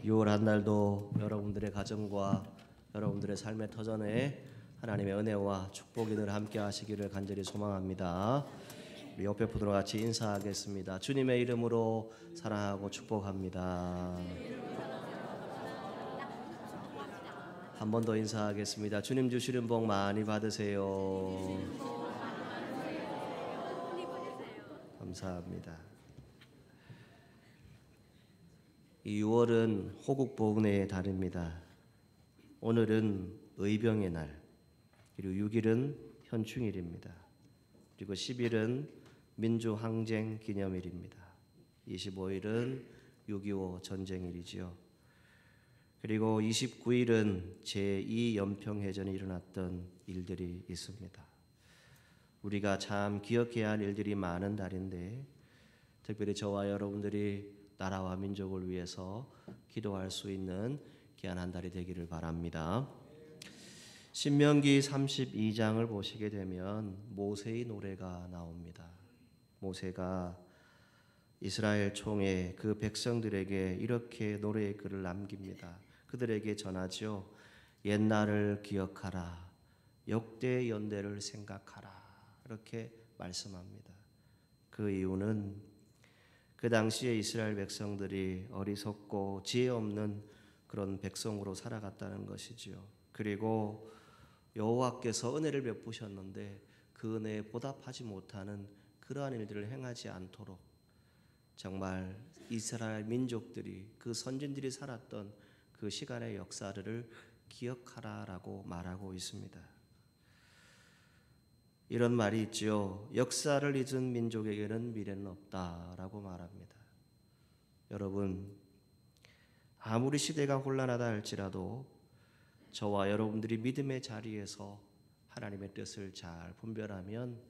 6월 한 달도 여러분들의 가정과 여러분들의 삶의 터전에 하나님의 은혜와 축복이 늘 함께 하시기를 간절히 소망합니다. 우리 옆에 분들과 같이 인사하겠습니다. 주님의 이름으로 사랑하고 축복합니다. 한 번 더 인사하겠습니다. 주님 주시는 복 많이 받으세요. 감사합니다. 이 6월은 호국보훈의 달입니다. 오늘은 의병의 날, 그리고 6일은 현충일입니다. 그리고 10일은 민주항쟁 기념일입니다. 25일은 6.25 전쟁일이지요. 그리고 29일은 제2연평해전이 일어났던 일들이 있습니다. 우리가 참 기억해야 할 일들이 많은 달인데 특별히 저와 여러분들이 나라와 민족을 위해서 기도할 수 있는 귀한 한 달이 되기를 바랍니다. 신명기 32장을 보시게 되면 모세의 노래가 나옵니다. 모세가 이스라엘 총회 그 백성들에게 이렇게 노래의 글을 남깁니다. 그들에게 전하죠. 옛날을 기억하라. 역대 연대를 생각하라. 이렇게 말씀합니다. 그 이유는 그 당시에 이스라엘 백성들이 어리석고 지혜 없는 그런 백성으로 살아갔다는 것이지요. 그리고 여호와께서 은혜를 베푸셨는데 그 은혜에 보답하지 못하는 그러한 일들을 행하지 않도록 정말 이스라엘 민족들이 그 선진들이 살았던 그 시간의 역사를 기억하라라고 말하고 있습니다. 이런 말이 있죠. 역사를 잊은 민족에게는 미래는 없다라고 말합니다. 여러분, 아무리 시대가 혼란하다 할지라도 저와 여러분들이 믿음의 자리에서 하나님의 뜻을 잘 분별하면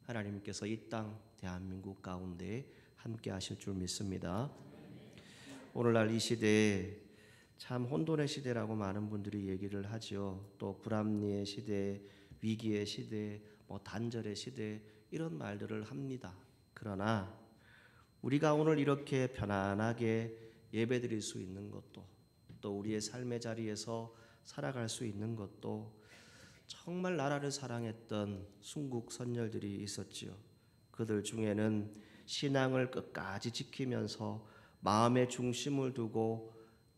하나님께서 이 땅 대한민국 가운데 함께 하실 줄 믿습니다. 오늘날 이 시대에 참 혼돈의 시대라고 많은 분들이 얘기를 하죠. 또 불합리의 시대, 위기의 시대, 단절의 시대 이런 말들을 합니다. 그러나 우리가 오늘 이렇게 편안하게 예배드릴 수 있는 것도 또 우리의 삶의 자리에서 살아갈 수 있는 것도 정말 나라를 사랑했던 순국 선열들이 있었지요. 그들 중에는 신앙을 끝까지 지키면서 마음의 중심을 두고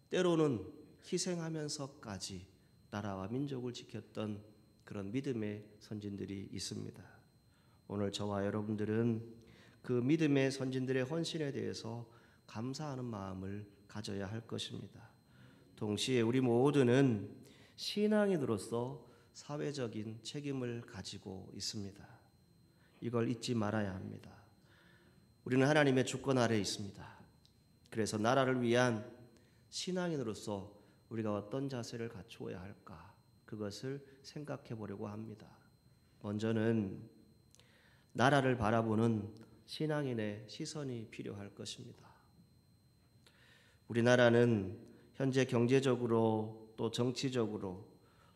때로는 희생하면서까지 나라와 민족을 지켰던 그런 믿음의 선진들이 있습니다. 오늘 저와 여러분들은 그 믿음의 선진들의 헌신에 대해서 감사하는 마음을 가져야 할 것입니다. 동시에 우리 모두는 신앙인으로서 사회적인 책임을 가지고 있습니다. 이걸 잊지 말아야 합니다. 우리는 하나님의 주권 아래에 있습니다. 그래서 나라를 위한 신앙인으로서 우리가 어떤 자세를 갖추어야 할까? 그것을 생각해 보려고 합니다. 먼저는 나라를 바라보는 신앙인의 시선이 필요할 것입니다. 우리나라는 현재 경제적으로 또 정치적으로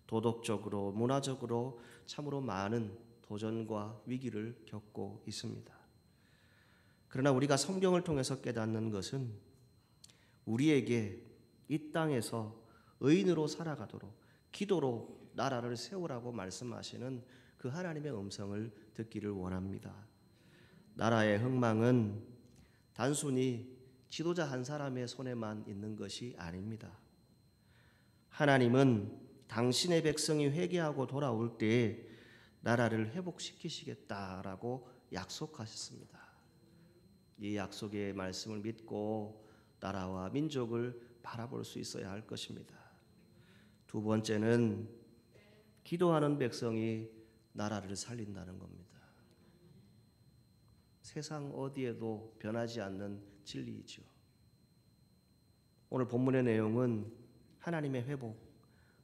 도덕적으로 문화적으로 참으로 많은 도전과 위기를 겪고 있습니다. 그러나 우리가 성경을 통해서 깨닫는 것은 우리에게 이 땅에서 의인으로 살아가도록 기도로 나라를 세우라고 말씀하시는 그 하나님의 음성을 듣기를 원합니다. 나라의 흥망은 단순히 지도자 한 사람의 손에만 있는 것이 아닙니다. 하나님은 당신의 백성이 회개하고 돌아올 때에 나라를 회복시키시겠다라고 약속하셨습니다. 이 약속의 말씀을 믿고 나라와 민족을 바라볼 수 있어야 할 것입니다. 두 번째는 기도하는 백성이 나라를 살린다는 겁니다. 세상 어디에도 변하지 않는 진리이죠. 오늘 본문의 내용은 하나님의 회복,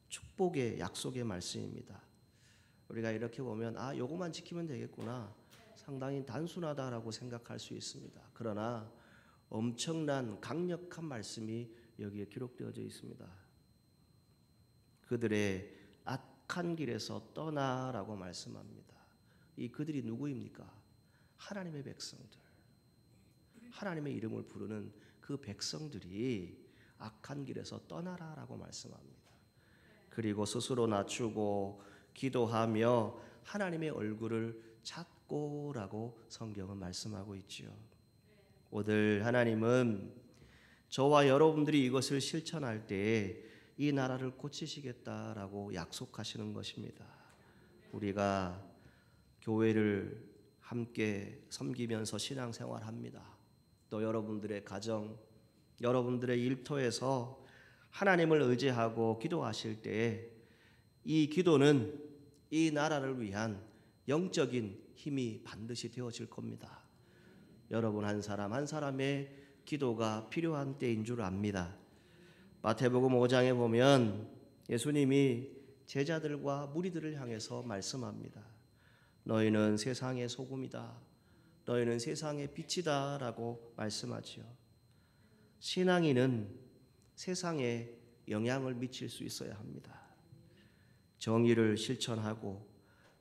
축복의 약속의 말씀입니다. 우리가 이렇게 보면 요것만 지키면 되겠구나. 상당히 단순하다라고 생각할 수 있습니다. 그러나 엄청난 강력한 말씀이 여기에 기록되어져 있습니다. 그들의 악한 길에서 떠나라고 말씀합니다. 이 그들이 누구입니까? 하나님의 백성들. 하나님의 이름을 부르는 그 백성들이 악한 길에서 떠나라라고 말씀합니다. 그리고 스스로 낮추고 기도하며 하나님의 얼굴을 찾고라고 성경은 말씀하고 있지요. 오늘 하나님은 저와 여러분들이 이것을 실천할 때에 이 나라를 고치시겠다라고 약속하시는 것입니다. 우리가 교회를 함께 섬기면서 신앙생활합니다. 또 여러분들의 가정, 여러분들의 일터에서 하나님을 의지하고 기도하실 때에 이 기도는 이 나라를 위한 영적인 힘이 반드시 되어질 겁니다. 여러분 한 사람 한 사람의 기도가 필요한 때인 줄 압니다. 마태복음 5장에 보면 예수님이 제자들과 무리들을 향해서 말씀합니다. 너희는 세상의 소금이다. 너희는 세상의 빛이다 라고 말씀하지요. 신앙인은 세상에 영향을 미칠 수 있어야 합니다. 정의를 실천하고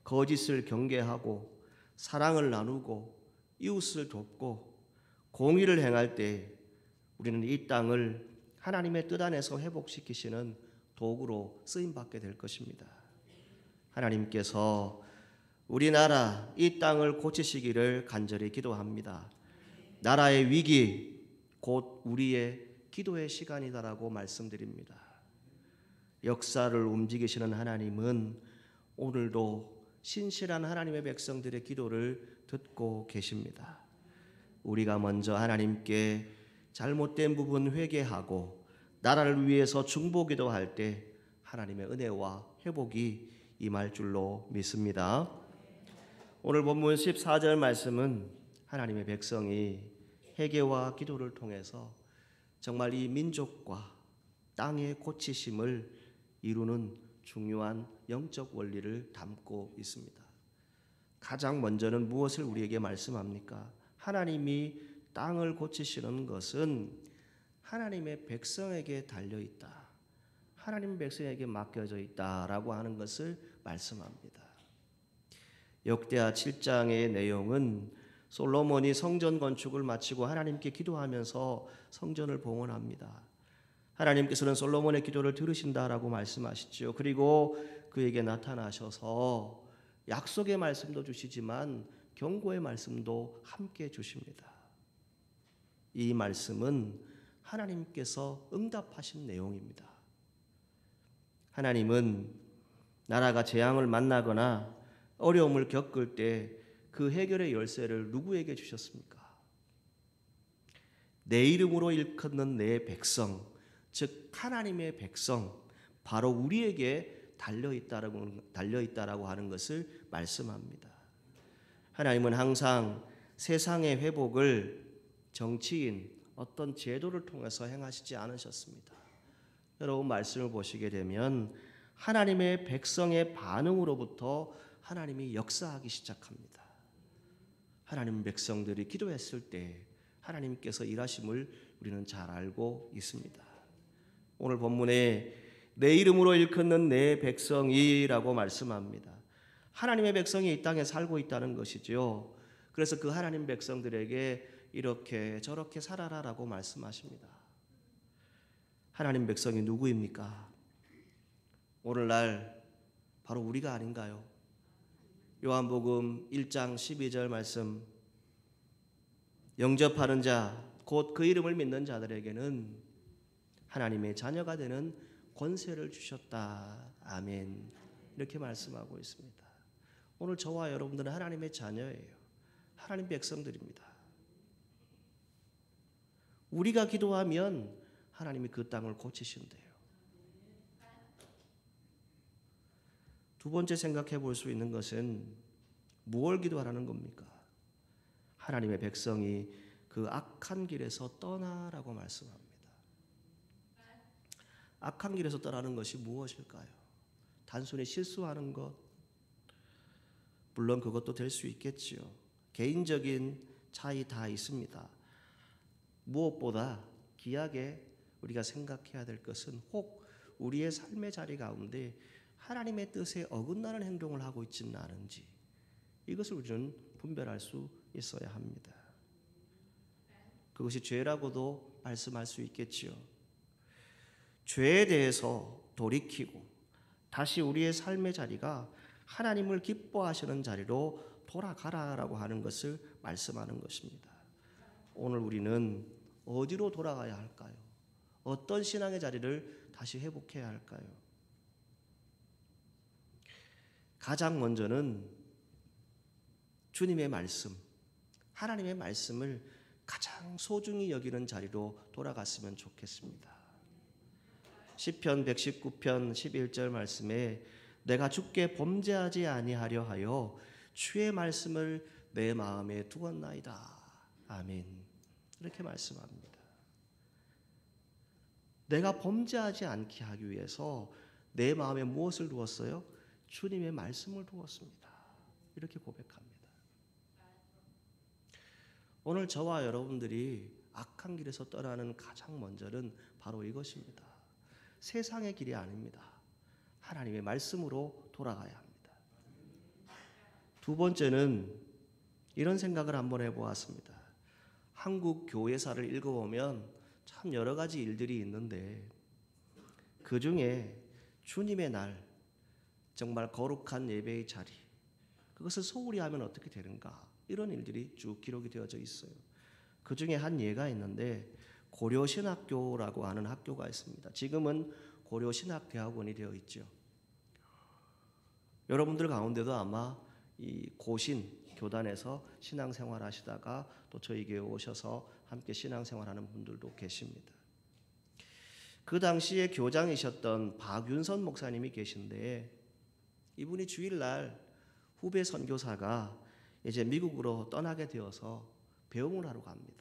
거짓을 경계하고 사랑을 나누고 이웃을 돕고 공의를 행할 때 우리는 이 땅을 하나님의 뜻 안에서 회복시키시는 도구로 쓰임받게 될 것입니다. 하나님께서 우리나라 이 땅을 고치시기를 간절히 기도합니다. 나라의 위기 곧 우리의 기도의 시간이다라고 말씀드립니다. 역사를 움직이시는 하나님은 오늘도 신실한 하나님의 백성들의 기도를 듣고 계십니다. 우리가 먼저 하나님께 잘못된 부분 회개하고 나라를 위해서 중보기도할 때 하나님의 은혜와 회복이 임할 줄로 믿습니다. 오늘 본문 14절 말씀은 하나님의 백성이 회개와 기도를 통해서 정말 이 민족과 땅의 고치심을 이루는 중요한 영적 원리를 담고 있습니다. 가장 먼저는 무엇을 우리에게 말씀합니까? 하나님이 땅을 고치시는 것은 하나님의 백성에게 달려있다. 하나님 백성에게 맡겨져 있다라고 하는 것을 말씀합니다. 역대하 7장의 내용은 솔로몬이 성전 건축을 마치고 하나님께 기도하면서 성전을 봉헌합니다. 하나님께서는 솔로몬의 기도를 들으신다라고 말씀하시죠. 그리고 그에게 나타나셔서 약속의 말씀도 주시지만 경고의 말씀도 함께 주십니다. 이 말씀은 하나님께서 응답하신 내용입니다. 하나님은 나라가 재앙을 만나거나 어려움을 겪을 때 그 해결의 열쇠를 누구에게 주셨습니까? 내 이름으로 일컫는 내 백성, 즉 하나님의 백성, 바로 우리에게 달려있다라고 하는 것을 말씀합니다. 하나님은 항상 세상의 회복을 정치인, 어떤 제도를 통해서 행하시지 않으셨습니다. 여러분 말씀을 보시게 되면 하나님의 백성의 반응으로부터 하나님이 역사하기 시작합니다. 하나님 백성들이 기도했을 때 하나님께서 일하심을 우리는 잘 알고 있습니다. 오늘 본문에 내 이름으로 일컫는 내 백성이라고 말씀합니다. 하나님의 백성이 이 땅에 살고 있다는 것이죠. 그래서 그 하나님 백성들에게 이렇게 저렇게 살아라라고 말씀하십니다. 하나님 백성이 누구입니까? 오늘날 바로 우리가 아닌가요? 요한복음 1장 12절 말씀, 영접하는 자, 곧 그 이름을 믿는 자들에게는 하나님의 자녀가 되는 권세를 주셨다. 아멘. 이렇게 말씀하고 있습니다. 오늘 저와 여러분들은 하나님의 자녀예요. 하나님 백성들입니다. 우리가 기도하면 하나님이 그 땅을 고치신대요. 두 번째 생각해 볼 수 있는 것은 무엇을 기도하라는 겁니까? 하나님의 백성이 그 악한 길에서 떠나라고 말씀합니다. 악한 길에서 떠나는 것이 무엇일까요? 단순히 실수하는 것, 물론 그것도 될 수 있겠지요. 개인적인 차이 다 있습니다. 무엇보다 귀하게 우리가 생각해야 될 것은 혹 우리의 삶의 자리 가운데 하나님의 뜻에 어긋나는 행동을 하고 있지는 않은지, 이것을 우리는 분별할 수 있어야 합니다. 그것이 죄라고도 말씀할 수 있겠지요. 죄에 대해서 돌이키고 다시 우리의 삶의 자리가 하나님을 기뻐하시는 자리로 돌아가라라고 하는 것을 말씀하는 것입니다. 오늘 우리는 어디로 돌아가야 할까요? 어떤 신앙의 자리를 다시 회복해야 할까요? 가장 먼저는 주님의 말씀, 하나님의 말씀을 가장 소중히 여기는 자리로 돌아갔으면 좋겠습니다. 시편 119편 11절 말씀에 내가 주께 범죄하지 아니하려 하여 주의 말씀을 내 마음에 두었나이다. 아멘. 이렇게 말씀합니다. 내가 범죄하지 않게 하기 위해서 내 마음에 무엇을 두었어요? 주님의 말씀을 두었습니다. 이렇게 고백합니다. 오늘 저와 여러분들이 악한 길에서 떠나는 가장 먼저는 바로 이것입니다. 세상의 길이 아닙니다. 하나님의 말씀으로 돌아가야 합니다. 두 번째는 이런 생각을 한번 해보았습니다. 한국 교회사를 읽어보면 참 여러 가지 일들이 있는데 그 중에 주님의 날, 정말 거룩한 예배의 자리, 그것을 소홀히 하면 어떻게 되는가, 이런 일들이 쭉 기록이 되어져 있어요. 그 중에 한 예가 있는데 고려신학교라고 하는 학교가 있습니다. 지금은 고려신학대학원이 되어 있죠. 여러분들 가운데도 아마 이 고신 교단에서 신앙생활 하시다가 또 저희 교회에 오셔서 함께 신앙생활하는 분들도 계십니다. 그 당시에 교장이셨던 박윤선 목사님이 계신데 이분이 주일날 후배 선교사가 이제 미국으로 떠나게 되어서 배웅을 하러 갑니다.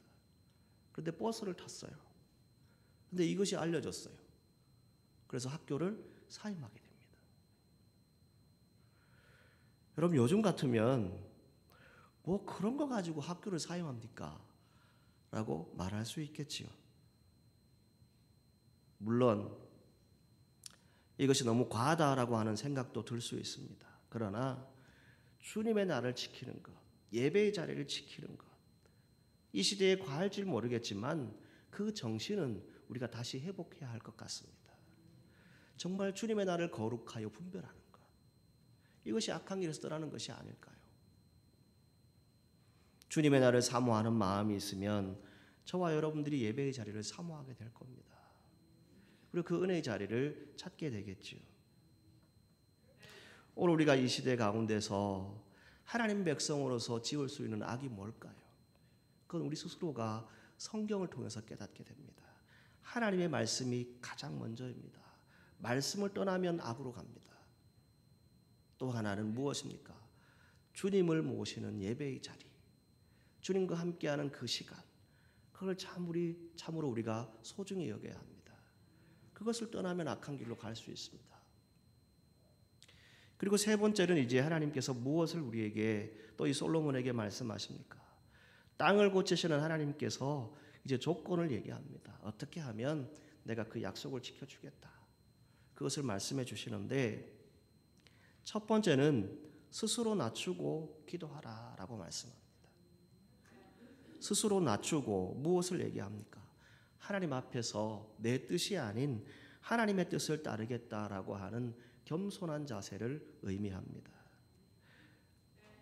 그런데 버스를 탔어요. 그런데 이것이 알려졌어요. 그래서 학교를 사임하게 됩니다. 여러분, 요즘 같으면 뭐 그런 거 가지고 학교를 사임합니까? 라고 말할 수 있겠지요. 물론 이것이 너무 과하다라고 하는 생각도 들 수 있습니다. 그러나 주님의 날을 지키는 것, 예배의 자리를 지키는 것, 이 시대에 과할지 모르겠지만 그 정신은 우리가 다시 회복해야 할 것 같습니다. 정말 주님의 날을 거룩하여 분별하는 것, 이것이 악한 길에서 떠나는 것이 아닐까요? 주님의 날을 사모하는 마음이 있으면 저와 여러분들이 예배의 자리를 사모하게 될 겁니다. 그리고 그 은혜의 자리를 찾게 되겠죠. 오늘 우리가 이 시대 가운데서 하나님 백성으로서 지을 수 있는 악이 뭘까요? 그건 우리 스스로가 성경을 통해서 깨닫게 됩니다. 하나님의 말씀이 가장 먼저입니다. 말씀을 떠나면 악으로 갑니다. 또 하나는 무엇입니까? 주님을 모시는 예배의 자리, 주님과 함께하는 그 시간, 그걸 참으로 우리가 소중히 여겨야 합니다. 그것을 떠나면 악한 길로 갈 수 있습니다. 그리고 세 번째는 이제 하나님께서 무엇을 우리에게 또 이 솔로몬에게 말씀하십니까? 땅을 고치시는 하나님께서 이제 조건을 얘기합니다. 어떻게 하면 내가 그 약속을 지켜주겠다. 그것을 말씀해 주시는데 첫 번째는 스스로 낮추고 기도하라라고 말씀합니다. 스스로 낮추고 무엇을 얘기합니까? 하나님 앞에서 내 뜻이 아닌 하나님의 뜻을 따르겠다라고 하는 겸손한 자세를 의미합니다.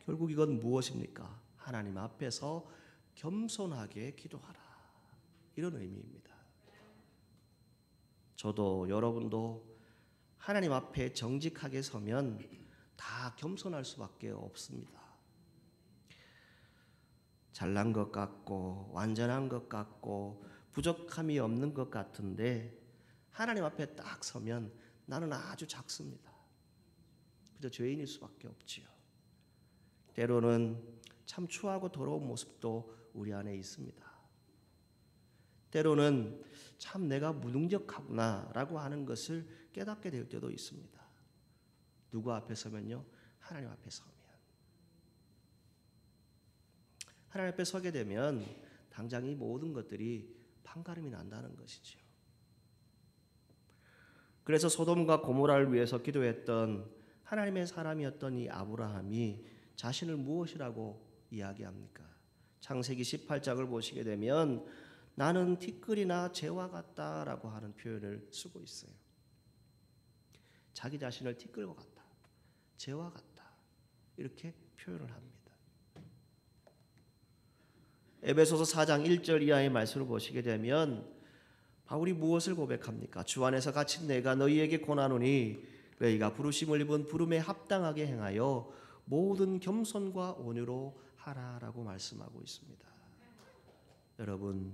결국 이건 무엇입니까? 하나님 앞에서 겸손하게 기도하라, 이런 의미입니다. 저도 여러분도 하나님 앞에 정직하게 서면 다 겸손할 수밖에 없습니다. 잘난 것 같고 완전한 것 같고 부족함이 없는 것 같은데 하나님 앞에 딱 서면 나는 아주 작습니다. 그저 죄인일 수밖에 없지요. 때로는 참 추하고 더러운 모습도 우리 안에 있습니다. 때로는 참 내가 무능력하구나라고 하는 것을 깨닫게 될 때도 있습니다. 누구 앞에 서면요? 하나님 앞에 서면. 하나님 앞에 서게 되면 당장 이 모든 것들이 판가름이 난다는 것이죠. 그래서 소돔과 고모라를 위해서 기도했던 하나님의 사람이었던 이 아브라함이 자신을 무엇이라고 이야기합니까? 창세기 18장을 보시게 되면 나는 티끌이나 재와 같다라고 하는 표현을 쓰고 있어요. 자기 자신을 티끌과 같다, 재와 같다 이렇게 표현을 합니다. 에베소서 4장 1절 이하의 말씀을 보시게 되면 바울이 무엇을 고백합니까? 주 안에서 갇힌 내가 너희에게 고나노니 너희가 부르심을 입은 부름에 합당하게 행하여 모든 겸손과 온유로 하라라고 말씀하고 있습니다. 여러분,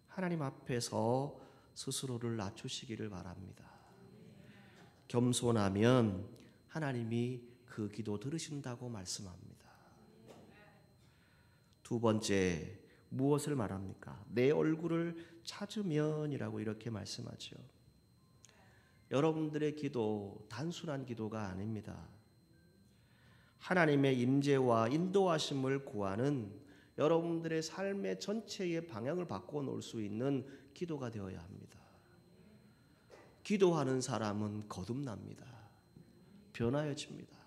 하나님 앞에서 스스로를 낮추시기를 바랍니다. 겸손하면 하나님이 그 기도 들으신다고 말씀합니다. 두 번째, 무엇을 말합니까? 내 얼굴을 찾으면이라고 이렇게 말씀하죠. 여러분들의 기도 단순한 기도가 아닙니다. 하나님의 임재와 인도하심을 구하는 여러분들의 삶의 전체의 방향을 바꿔 놓을 수 있는 기도가 되어야 합니다. 기도하는 사람은 거듭납니다. 변화해집니다.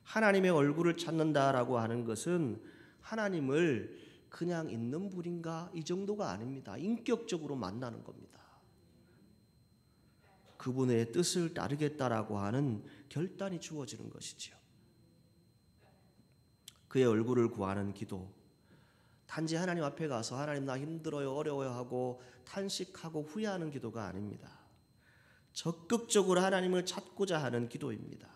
하나님의 얼굴을 찾는다라고 하는 것은 하나님을 그냥 있는 분인가 이 정도가 아닙니다. 인격적으로 만나는 겁니다. 그분의 뜻을 따르겠다라고 하는 결단이 주어지는 것이지요. 그의 얼굴을 구하는 기도, 단지 하나님 앞에 가서 하나님 나 힘들어요 어려워요 하고 탄식하고 후회하는 기도가 아닙니다. 적극적으로 하나님을 찾고자 하는 기도입니다.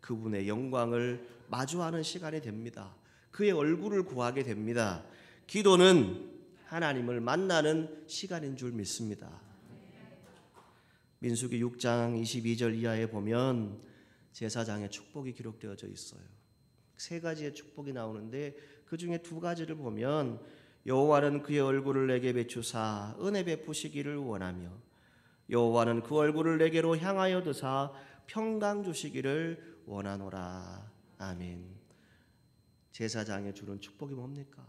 그분의 영광을 마주하는 시간이 됩니다. 그의 얼굴을 구하게 됩니다. 기도는 하나님을 만나는 시간인 줄 믿습니다. 민수기 6장 22절 이하에 보면 제사장의 축복이 기록되어져 있어요. 세 가지의 축복이 나오는데 그 중에 두 가지를 보면 여호와는 그의 얼굴을 내게 비추사 은혜 베푸시기를 원하며 여호와는 그 얼굴을 내게로 향하여 드사 평강 주시기를 원하노라. 아멘. 제사장에 주는 축복이 뭡니까?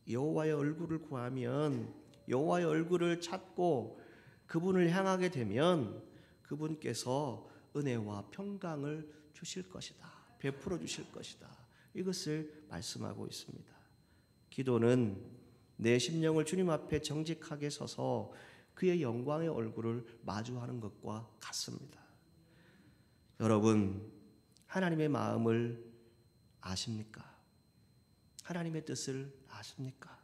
여호와의 얼굴을 구하면, 여호와의 얼굴을 찾고 그분을 향하게 되면 그분께서 은혜와 평강을 주실 것이다, 베풀어 주실 것이다. 이것을 말씀하고 있습니다. 기도는 내 심령을 주님 앞에 정직하게 서서 그의 영광의 얼굴을 마주하는 것과 같습니다. 여러분, 하나님의 마음을 아십니까? 하나님의 뜻을 아십니까?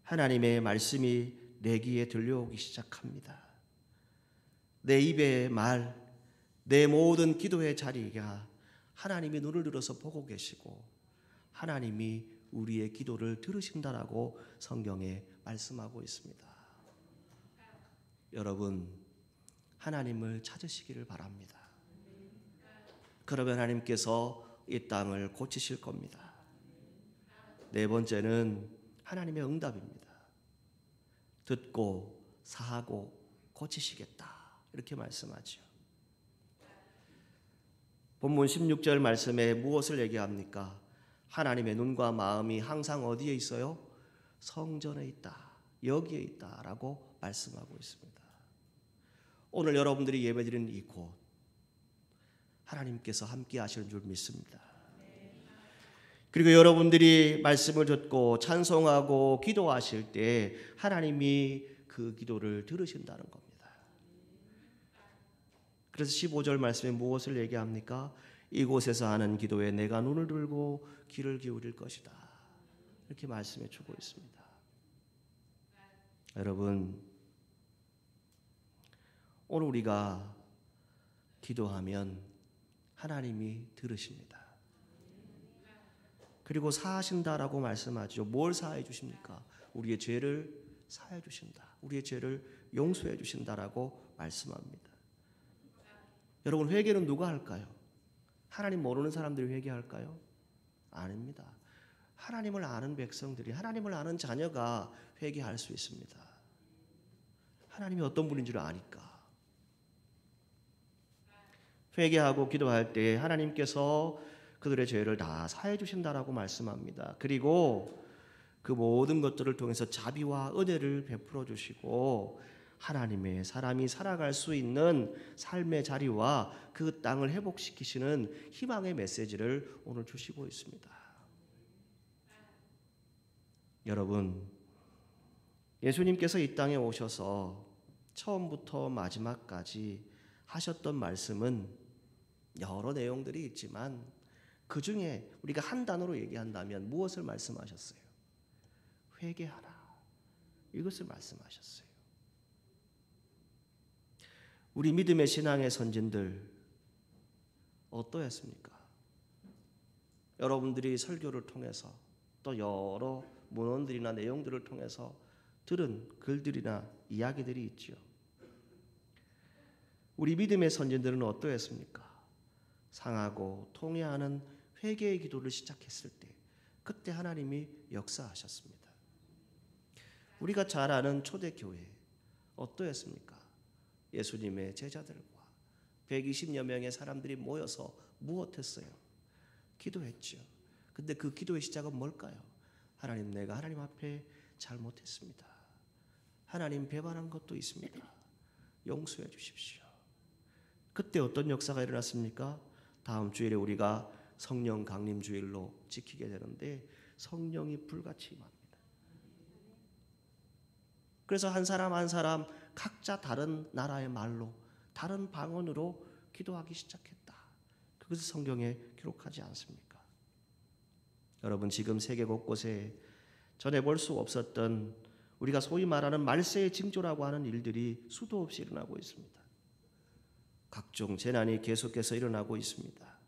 하나님의 말씀이 내 귀에 들려오기 시작합니다. 내 입의 말, 내 모든 기도의 자리가 하나님이 눈을 들어서 보고 계시고 하나님이 우리의 기도를 들으신다라고 성경에 말씀하고 있습니다. 여러분, 하나님을 찾으시기를 바랍니다. 그러면 하나님께서 이 땅을 고치실 겁니다. 네 번째는 하나님의 응답입니다. 듣고 사하고 고치시겠다 이렇게 말씀하죠. 본문 16절 말씀에 무엇을 얘기합니까? 하나님의 눈과 마음이 항상 어디에 있어요? 성전에 있다, 여기에 있다라고 말씀하고 있습니다. 오늘 여러분들이 예배드리는 이곳 하나님께서 함께 하시는 줄 믿습니다. 그리고 여러분들이 말씀을 듣고 찬송하고 기도하실 때 하나님이 그 기도를 들으신다는 겁니다. 그래서 15절 말씀에 무엇을 얘기합니까? 이곳에서 하는 기도에 내가 눈을 들고 귀를 기울일 것이다, 이렇게 말씀해 주고 있습니다. 여러분, 오늘 우리가 기도하면 하나님이 들으십니다. 그리고 사하신다라고 말씀하죠. 뭘 사해 주십니까? 우리의 죄를 사해 주신다, 우리의 죄를 용서해 주신다라고 말씀합니다. 여러분, 회개는 누가 할까요? 하나님 모르는 사람들이 회개할까요? 아닙니다. 하나님을 아는 백성들이, 하나님을 아는 자녀가 회개할 수 있습니다. 하나님이 어떤 분인 줄 아니까. 회개하고 기도할 때 하나님께서 그들의 죄를 다 사해 주신다라고 말씀합니다. 그리고 그 모든 것들을 통해서 자비와 은혜를 베풀어 주시고 하나님의 사람이 살아갈 수 있는 삶의 자리와 그 땅을 회복시키시는 희망의 메시지를 오늘 주시고 있습니다. 여러분, 예수님께서 이 땅에 오셔서 처음부터 마지막까지 하셨던 말씀은 여러 내용들이 있지만 그 중에 우리가 한 단어로 얘기한다면 무엇을 말씀하셨어요? 회개하라. 이것을 말씀하셨어요. 우리 믿음의 신앙의 선진들 어떠했습니까? 여러분들이 설교를 통해서 또 여러 문헌들이나 내용들을 통해서 들은 글들이나 이야기들이 있지요. 우리 믿음의 선진들은 어떠했습니까? 상하고 통회하는 회개의 기도를 시작했을 때 그때 하나님이 역사하셨습니다. 우리가 잘 아는 초대교회 어떠했습니까? 예수님의 제자들과 120여 명의 사람들이 모여서 무엇했어요? 기도했죠. 근데 그 기도의 시작은 뭘까요? 하나님, 내가 하나님 앞에 잘못했습니다. 하나님, 배반한 것도 있습니다. 용서해 주십시오. 그때 어떤 역사가 일어났습니까? 다음 주일에 우리가 성령 강림 주일로 지키게 되는데 성령이 불같이 임합니다. 그래서 한 사람 한 사람 각자 다른 나라의 말로 다른 방언으로 기도하기 시작했다. 그것을 성경에 기록하지 않습니까? 여러분, 지금 세계 곳곳에 전에 볼 수 없었던 우리가 소위 말하는 말세의 징조라고 하는 일들이 수도 없이 일어나고 있습니다. 각종 재난이 계속해서 일어나고 있습니다.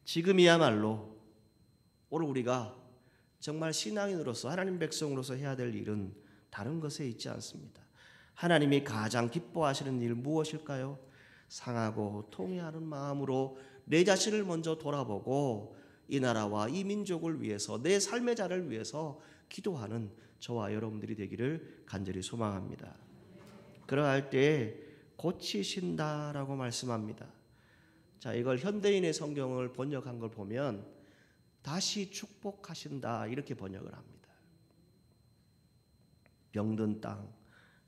지금이야말로 오늘 우리가 정말 신앙인으로서 하나님 백성으로서 해야 될 일은 다른 것에 있지 않습니다. 하나님이 가장 기뻐하시는 일 무엇일까요? 상하고 통회하는 마음으로 내 자신을 먼저 돌아보고 이 나라와 이 민족을 위해서 내 삶의 자를 위해서 기도하는 저와 여러분들이 되기를 간절히 소망합니다. 그러할 때 고치신다라고 말씀합니다. 자, 이걸 현대인의 성경을 번역한 걸 보면 다시 축복하신다 이렇게 번역을 합니다. 병든 땅,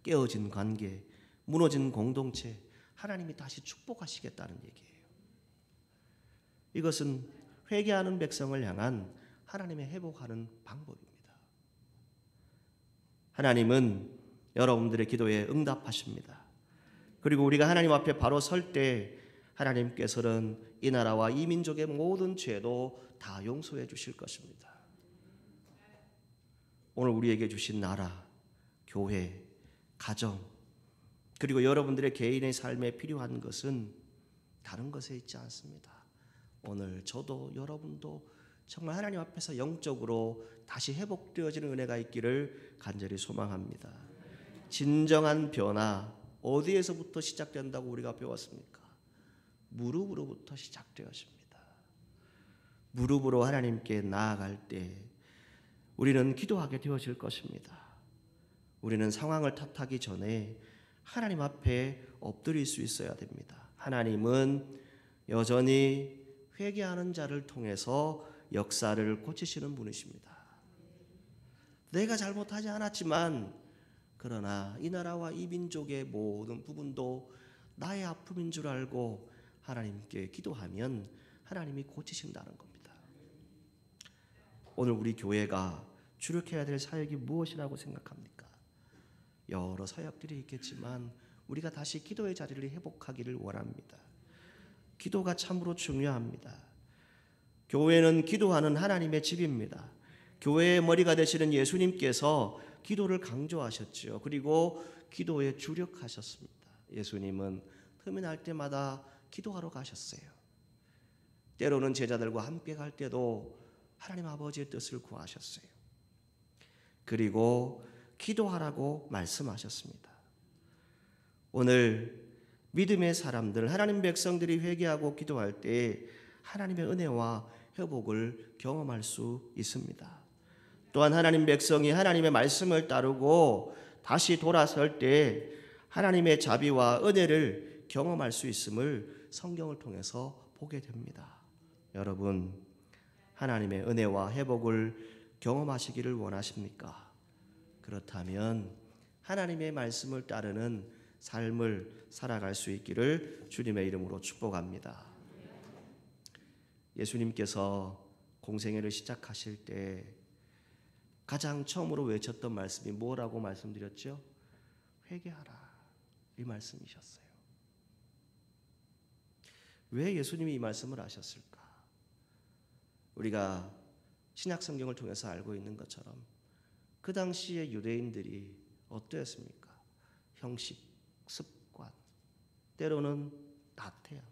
깨어진 관계, 무너진 공동체, 하나님이 다시 축복하시겠다는 얘기예요. 이것은 회개하는 백성을 향한 하나님의 회복하는 방법입니다. 하나님은 여러분들의 기도에 응답하십니다. 그리고 우리가 하나님 앞에 바로 설 때 하나님께서는 이 나라와 이 민족의 모든 죄도 다 용서해 주실 것입니다. 오늘 우리에게 주신 나라, 교회, 가정, 그리고 여러분들의 개인의 삶에 필요한 것은 다른 것에 있지 않습니다. 오늘 저도 여러분도 정말 하나님 앞에서 영적으로 다시 회복되어지는 은혜가 있기를 간절히 소망합니다. 진정한 변화 어디에서부터 시작된다고 우리가 배웠습니까? 무릎으로부터 시작되었습니다. 무릎으로 하나님께 나아갈 때 우리는 기도하게 되어질 것입니다. 우리는 상황을 탓하기 전에 하나님 앞에 엎드릴 수 있어야 됩니다. 하나님은 여전히 회개하는 자를 통해서 역사를 고치시는 분이십니다. 내가 잘못하지 않았지만 그러나 이 나라와 이 민족의 모든 부분도 나의 아픔인 줄 알고 하나님께 기도하면 하나님이 고치신다는 겁니다. 오늘 우리 교회가 주력해야 될 사역이 무엇이라고 생각합니까? 여러 사역들이 있겠지만 우리가 다시 기도의 자리를 회복하기를 원합니다. 기도가 참으로 중요합니다. 교회는 기도하는 하나님의 집입니다. 교회의 머리가 되시는 예수님께서 기도를 강조하셨죠. 그리고 기도에 주력하셨습니다. 예수님은 틈이 날 때마다 기도하러 가셨어요. 때로는 제자들과 함께 갈 때도 하나님 아버지의 뜻을 구하셨어요. 그리고 기도하라고 말씀하셨습니다. 오늘 믿음의 사람들, 하나님 백성들이 회개하고 기도할 때 하나님의 은혜와 회복을 경험할 수 있습니다. 또한 하나님 백성이 하나님의 말씀을 따르고 다시 돌아설 때 하나님의 자비와 은혜를 경험할 수 있음을 성경을 통해서 보게 됩니다. 여러분, 하나님의 은혜와 회복을 경험하시기를 원하십니까? 그렇다면 하나님의 말씀을 따르는 삶을 살아갈 수 있기를 주님의 이름으로 축복합니다. 예수님께서 공생애를 시작하실 때 가장 처음으로 외쳤던 말씀이 뭐라고 말씀드렸죠? 회개하라, 이 말씀이셨어요. 왜 예수님이 이 말씀을 하셨을까? 우리가 신약 성경을 통해서 알고 있는 것처럼 그 당시의 유대인들이 어떠했습니까? 형식, 습관, 때로는 나태함,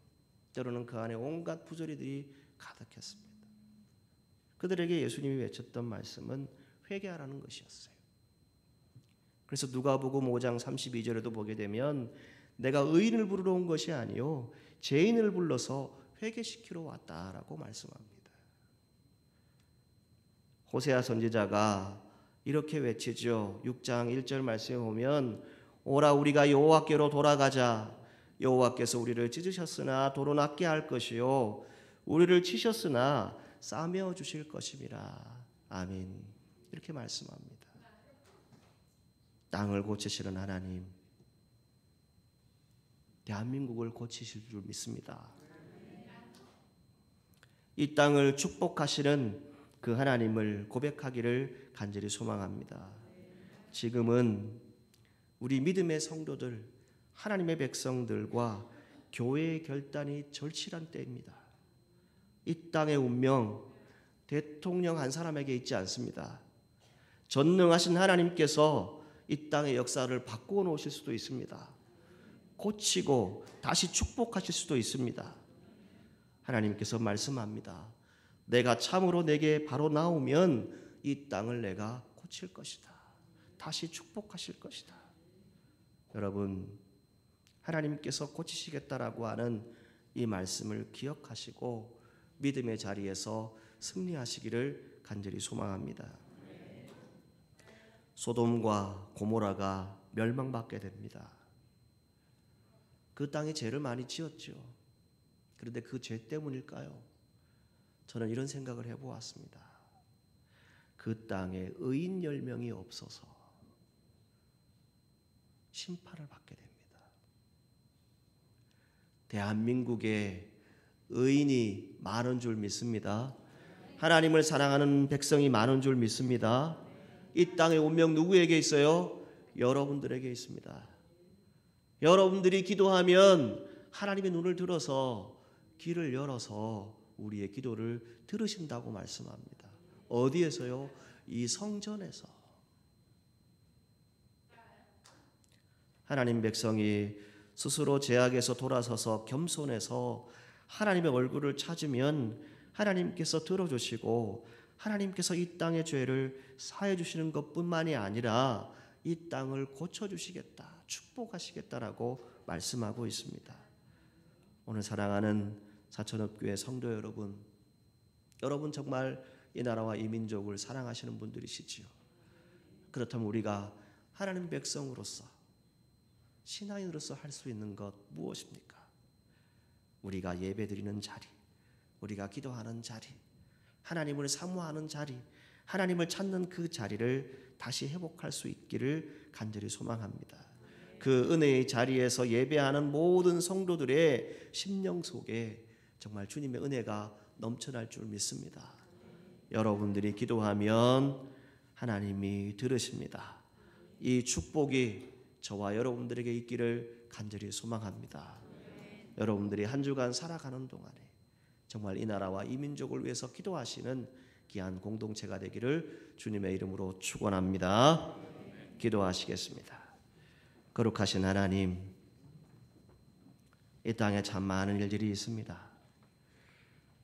때로는 그 안에 온갖 부조리들이 가득했습니다. 그들에게 예수님이 외쳤던 말씀은 회개하라는 것이었어요. 그래서 누가복음 5장 32절에도 보게 되면 내가 의인을 부르러 온 것이 아니요 죄인을 불러서 회개시키러 왔다라고 말씀합니다. 호세아 선지자가 이렇게 외치죠. 6장 1절 말씀에 보면 오라 우리가 여호와께로 돌아가자. 여호와께서 우리를 찢으셨으나 도로 낫게 할 것이요 우리를 치셨으나 싸매어 주실 것임이라. 아멘. 이렇게 말씀합니다. 땅을 고치시는 하나님, 대한민국을 고치실 줄 믿습니다. 이 땅을 축복하시는 그 하나님을 고백하기를 간절히 소망합니다. 지금은 우리 믿음의 성도들, 하나님의 백성들과 교회의 결단이 절실한 때입니다. 이 땅의 운명, 대통령 한 사람에게 있지 않습니다. 전능하신 하나님께서 이 땅의 역사를 바꾸어 놓으실 수도 있습니다. 고치고 다시 축복하실 수도 있습니다. 하나님께서 말씀합니다. 내가 참으로 내게 바로 나오면 이 땅을 내가 고칠 것이다. 다시 축복하실 것이다. 여러분, 하나님께서 고치시겠다라고 하는 이 말씀을 기억하시고 믿음의 자리에서 승리하시기를 간절히 소망합니다. 소돔과 고모라가 멸망받게 됩니다. 그 땅에 죄를 많이 지었죠. 그런데 그 죄 때문일까요? 저는 이런 생각을 해보았습니다. 그 땅에 의인 10명이 없어서 심판을 받게 됩니다. 대한민국에 의인이 많은 줄 믿습니다. 하나님을 사랑하는 백성이 많은 줄 믿습니다. 이 땅의 운명 누구에게 있어요? 여러분들에게 있습니다. 여러분들이 기도하면 하나님의 눈을 들어서 귀를 열어서 우리의 기도를 들으신다고 말씀합니다. 어디에서요? 이 성전에서. 하나님 백성이 스스로 죄악에서 돌아서서 겸손해서 하나님의 얼굴을 찾으면 하나님께서 들어주시고 하나님께서 이 땅의 죄를 사해 주시는 것뿐만이 아니라 이 땅을 고쳐주시겠다, 축복하시겠다라고 말씀하고 있습니다. 오늘 사랑하는 사천읍교회 성도 여러분, 여러분 정말 이 나라와 이 민족을 사랑하시는 분들이시지요. 그렇다면 우리가 하나님 백성으로서, 신앙인으로서 할 수 있는 것 무엇입니까? 우리가 예배드리는 자리, 우리가 기도하는 자리, 하나님을 사모하는 자리, 하나님을 찾는 그 자리를 다시 회복할 수 있기를 간절히 소망합니다. 그 은혜의 자리에서 예배하는 모든 성도들의 심령 속에 정말 주님의 은혜가 넘쳐날 줄 믿습니다. 여러분들이 기도하면 하나님이 들으십니다. 이 축복이 저와 여러분들에게 있기를 간절히 소망합니다. 여러분들이 한 주간 살아가는 동안에 정말 이 나라와 이 민족을 위해서 기도하시는 귀한 공동체가 되기를 주님의 이름으로 축원합니다. 기도하시겠습니다. 거룩하신 하나님, 이 땅에 참 많은 일들이 있습니다.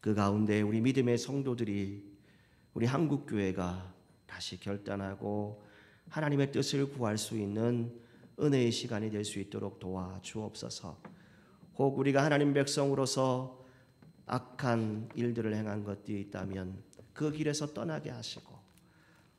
그 가운데 우리 믿음의 성도들이, 우리 한국교회가 다시 결단하고 하나님의 뜻을 구할 수 있는 은혜의 시간이 될 수 있도록 도와주옵소서. 혹 우리가 하나님 백성으로서 악한 일들을 행한 것들이 있다면 그 길에서 떠나게 하시고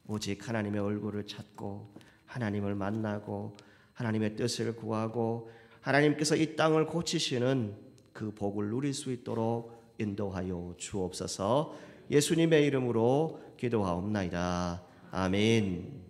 오직 하나님의 얼굴을 찾고 하나님을 만나고 하나님의 뜻을 구하고 하나님께서 이 땅을 고치시는 그 복을 누릴 수 있도록 인도하여 주옵소서. 예수님의 이름으로 기도하옵나이다. 아멘.